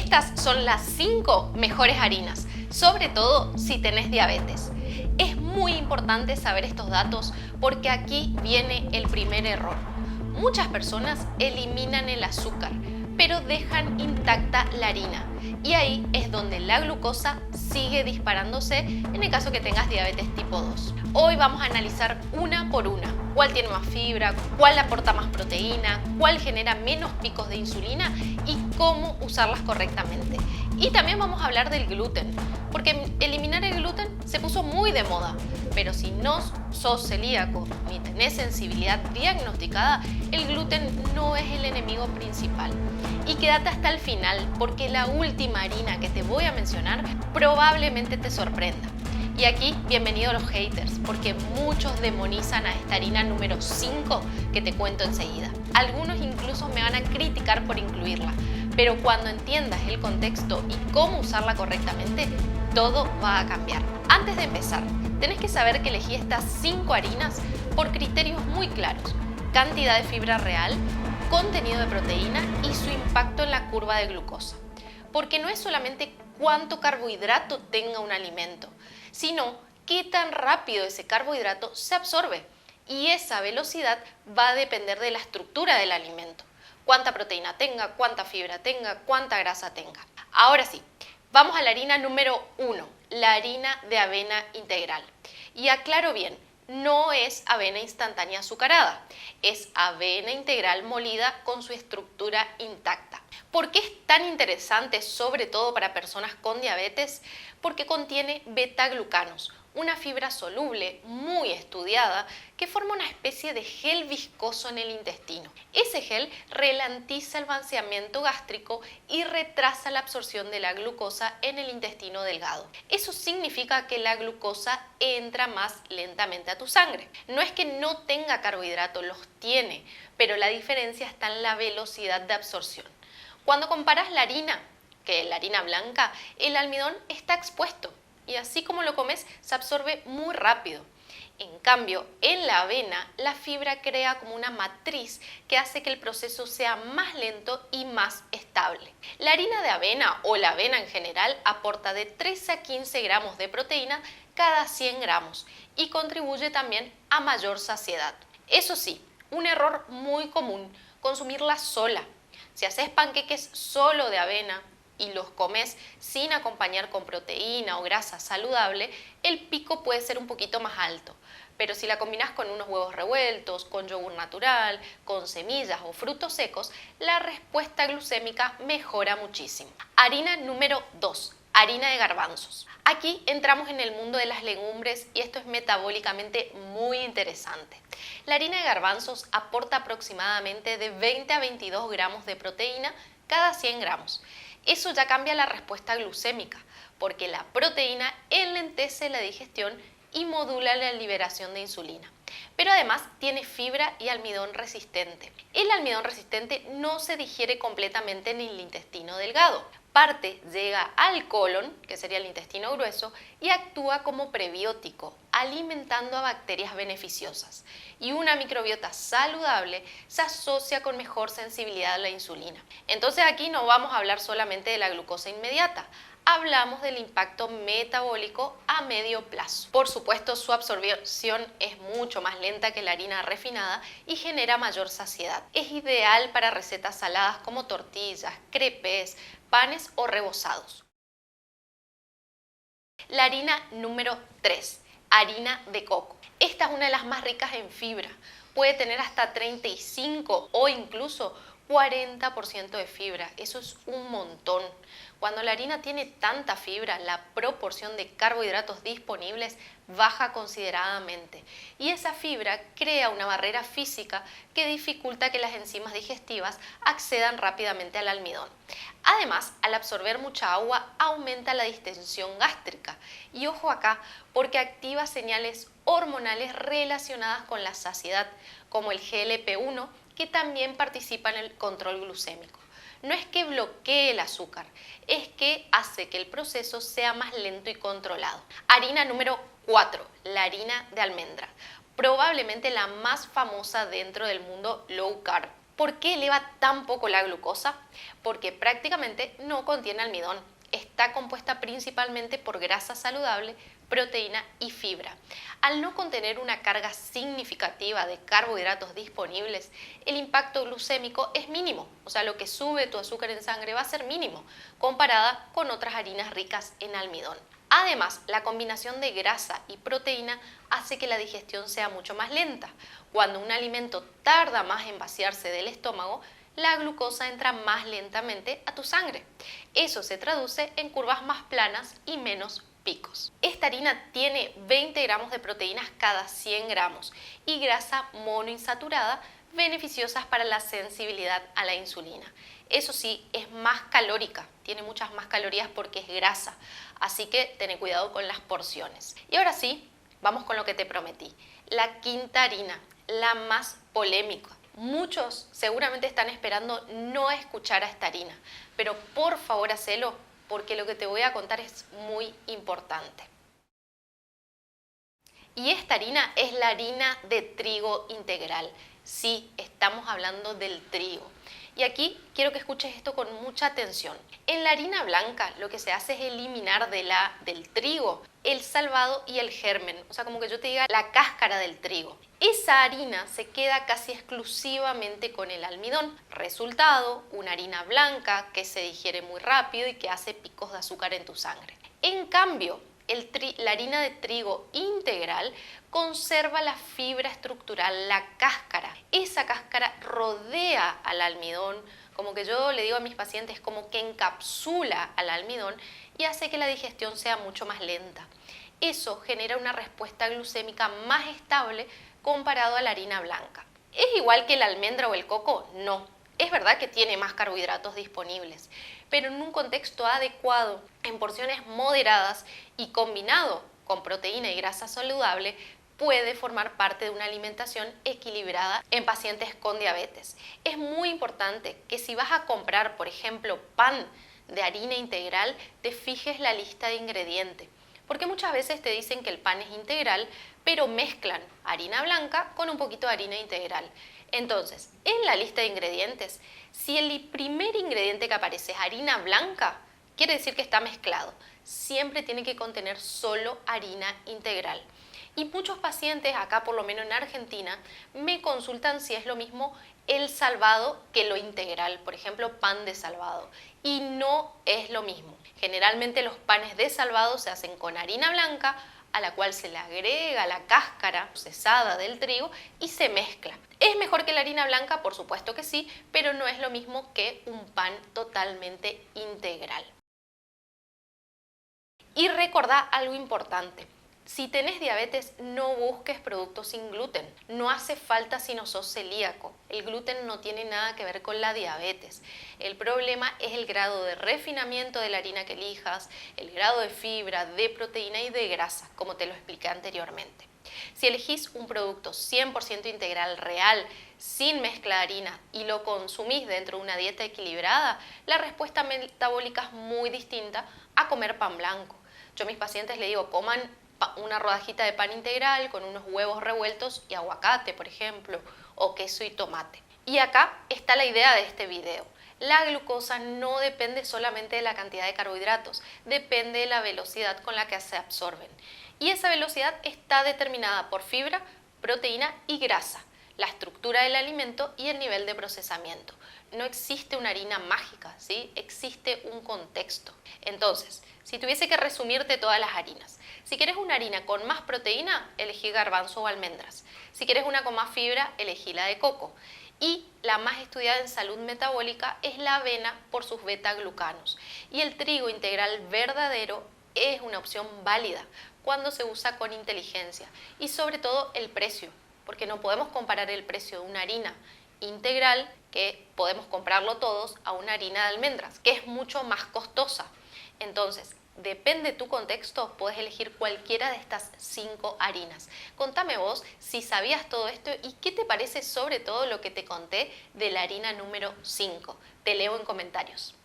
Estas son las 5 mejores harinas, sobre todo si tenés diabetes. Es muy importante saber estos datos porque aquí viene el primer error. Muchas personas eliminan el azúcar, pero dejan intacta la harina y ahí es donde la glucosa sigue disparándose en el caso que tengas diabetes tipo 2. Hoy vamos a analizar una por una cuál tiene más fibra, cuál aporta más proteína, cuál genera menos picos de insulina y cómo usarlas correctamente. Y también vamos a hablar del gluten, porque eliminar el gluten se puso muy de moda, pero si no sos celíaco ni tenés sensibilidad diagnosticada, el gluten no es el enemigo principal. Y quédate hasta el final porque la última harina que te voy a mencionar probablemente te sorprenda. Y aquí, bienvenidos los haters, porque muchos demonizan a esta harina número 5 que te cuento enseguida. Algunos incluso me van a criticar por incluirla, pero cuando entiendas el contexto y cómo usarla correctamente, todo va a cambiar. Antes de empezar, tenés que saber que elegí estas 5 harinas por criterios muy claros: cantidad de fibra real, contenido de proteína y su impacto en la curva de glucosa. Porque no es solamente cuánto carbohidrato tenga un alimento, sino qué tan rápido ese carbohidrato se absorbe. Y esa velocidad va a depender de la estructura del alimento. Cuánta proteína tenga, cuánta fibra tenga, cuánta grasa tenga. Ahora sí, vamos a la harina número 1, la harina de avena integral. Y aclaro bien, no es avena instantánea azucarada, es avena integral molida con su estructura intacta. ¿Por qué es tan interesante, sobre todo para personas con diabetes? Porque contiene beta-glucanos, una fibra soluble muy estudiada que forma una especie de gel viscoso en el intestino. Ese gel ralentiza el vaciamiento gástrico y retrasa la absorción de la glucosa en el intestino delgado. Eso significa que la glucosa entra más lentamente a tu sangre. No es que no tenga carbohidratos, los tiene, pero la diferencia está en la velocidad de absorción. Cuando comparas la harina, que es la harina blanca, el almidón está expuesto y así como lo comes se absorbe muy rápido. En cambio, en la avena, la fibra crea como una matriz que hace que el proceso sea más lento y más estable. La harina de avena o la avena en general aporta de 13 a 15 gramos de proteína cada 100 gramos y contribuye también a mayor saciedad. Eso sí, un error muy común, consumirla sola. Si haces panqueques solo de avena y los comes sin acompañar con proteína o grasa saludable, el pico puede ser un poquito más alto. Pero si la combinas con unos huevos revueltos, con yogur natural, con semillas o frutos secos, la respuesta glucémica mejora muchísimo. Harina número 2. Harina de garbanzos. Aquí entramos en el mundo de las legumbres y esto es metabólicamente muy interesante. La harina de garbanzos aporta aproximadamente de 20 a 22 gramos de proteína cada 100 gramos. Eso ya cambia la respuesta glucémica, porque la proteína enlentece la digestión y modula la liberación de insulina. Pero además tiene fibra y almidón resistente. El almidón resistente no se digiere completamente en el intestino delgado. Parte llega al colon, que sería el intestino grueso, y actúa como prebiótico, alimentando a bacterias beneficiosas. Y una microbiota saludable se asocia con mejor sensibilidad a la insulina. Entonces aquí no vamos a hablar solamente de la glucosa inmediata, hablamos del impacto metabólico a medio plazo. Por supuesto, su absorción es mucho más lenta que la harina refinada y genera mayor saciedad. Es ideal para recetas saladas como tortillas, crepes, panes o rebozados. La harina número 3, harina de coco. Esta es una de las más ricas en fibra. Puede tener hasta 35 o incluso 40% de fibra. Eso es un montón. Cuando la harina tiene tanta fibra, la proporción de carbohidratos disponibles baja considerablemente y esa fibra crea una barrera física que dificulta que las enzimas digestivas accedan rápidamente al almidón. Además, al absorber mucha agua, aumenta la distensión gástrica. Y ojo acá, porque activa señales hormonales relacionadas con la saciedad, como el GLP-1, que también participa en el control glucémico. No es que bloquee el azúcar, es que hace que el proceso sea más lento y controlado. Harina número 4, la harina de almendra. Probablemente la más famosa dentro del mundo low carb. ¿Por qué eleva tan poco la glucosa? Porque prácticamente no contiene almidón. Está compuesta principalmente por grasa saludable, proteína y fibra. Al no contener una carga significativa de carbohidratos disponibles, el impacto glucémico es mínimo, o sea, lo que sube tu azúcar en sangre va a ser mínimo, comparada con otras harinas ricas en almidón. Además, la combinación de grasa y proteína hace que la digestión sea mucho más lenta. Cuando un alimento tarda más en vaciarse del estómago, la glucosa entra más lentamente a tu sangre. Eso se traduce en curvas más planas y menos picos. Esta harina tiene 20 gramos de proteínas cada 100 gramos y grasa monoinsaturada beneficiosas para la sensibilidad a la insulina. Eso sí, es más calórica, tiene muchas más calorías porque es grasa, así que ten cuidado con las porciones. Y ahora sí, vamos con lo que te prometí, la quinta harina, la más polémica. Muchos seguramente están esperando no escuchar a esta harina, pero por favor hacelo porque lo que te voy a contar es muy importante. Y esta harina es la harina de trigo integral. Sí, estamos hablando del trigo. Y aquí quiero que escuches esto con mucha atención. En la harina blanca lo que se hace es eliminar del trigo el salvado y el germen, o sea, como que yo te diga la cáscara del trigo. Esa harina se queda casi exclusivamente con el almidón. Resultado, una harina blanca que se digiere muy rápido y que hace picos de azúcar en tu sangre. En cambio, la harina de trigo integral conserva la fibra estructural, la cáscara. Esa cáscara rodea al almidón, como que yo le digo a mis pacientes, como que encapsula al almidón y hace que la digestión sea mucho más lenta. Eso genera una respuesta glucémica más estable comparado a la harina blanca. ¿Es igual que la almendra o el coco? No. Es verdad que tiene más carbohidratos disponibles, pero en un contexto adecuado, en porciones moderadas y combinado con proteína y grasa saludable, puede formar parte de una alimentación equilibrada en pacientes con diabetes. Es muy importante que si vas a comprar, por ejemplo, pan de harina integral, te fijes la lista de ingredientes, porque muchas veces te dicen que el pan es integral, pero mezclan harina blanca con un poquito de harina integral. Entonces, en la lista de ingredientes, si el primer ingrediente que aparece es harina blanca, quiere decir que está mezclado. Siempre tiene que contener solo harina integral. Y muchos pacientes, acá por lo menos en Argentina, me consultan si es lo mismo el salvado que lo integral, por ejemplo, pan de salvado. Y no es lo mismo. Generalmente los panes de salvado se hacen con harina blanca, a la cual se le agrega la cáscara procesada del trigo y se mezcla. ¿Es mejor que la harina blanca? Por supuesto que sí, pero no es lo mismo que un pan totalmente integral. Y recordá algo importante. Si tenés diabetes, no busques productos sin gluten. No hace falta si no sos celíaco. El gluten no tiene nada que ver con la diabetes. El problema es el grado de refinamiento de la harina que elijas, el grado de fibra, de proteína y de grasa, como te lo expliqué anteriormente. Si elegís un producto 100% integral real, sin mezcla de harina y lo consumís dentro de una dieta equilibrada, la respuesta metabólica es muy distinta a comer pan blanco. Yo a mis pacientes les digo, coman una rodajita de pan integral con unos huevos revueltos y aguacate, por ejemplo, o queso y tomate. Y acá está la idea de este video. La glucosa no depende solamente de la cantidad de carbohidratos, depende de la velocidad con la que se absorben. Y esa velocidad está determinada por fibra, proteína y grasa, la estructura del alimento y el nivel de procesamiento. No existe una harina mágica, ¿sí? Existe un contexto. Entonces, si tuviese que resumirte todas las harinas, si quieres una harina con más proteína, elegí garbanzo o almendras. Si quieres una con más fibra, elegí la de coco. Y la más estudiada en salud metabólica es la avena por sus beta-glucanos. Y el trigo integral verdadero es una opción válida cuando se usa con inteligencia. Y sobre todo el precio, porque no podemos comparar el precio de una harina integral, que podemos comprarlo todos, a una harina de almendras, que es mucho más costosa. Entonces, depende de tu contexto, puedes elegir cualquiera de estas 5 harinas. Contame vos si sabías todo esto y qué te parece sobre todo lo que te conté de la harina número 5. Te leo en comentarios.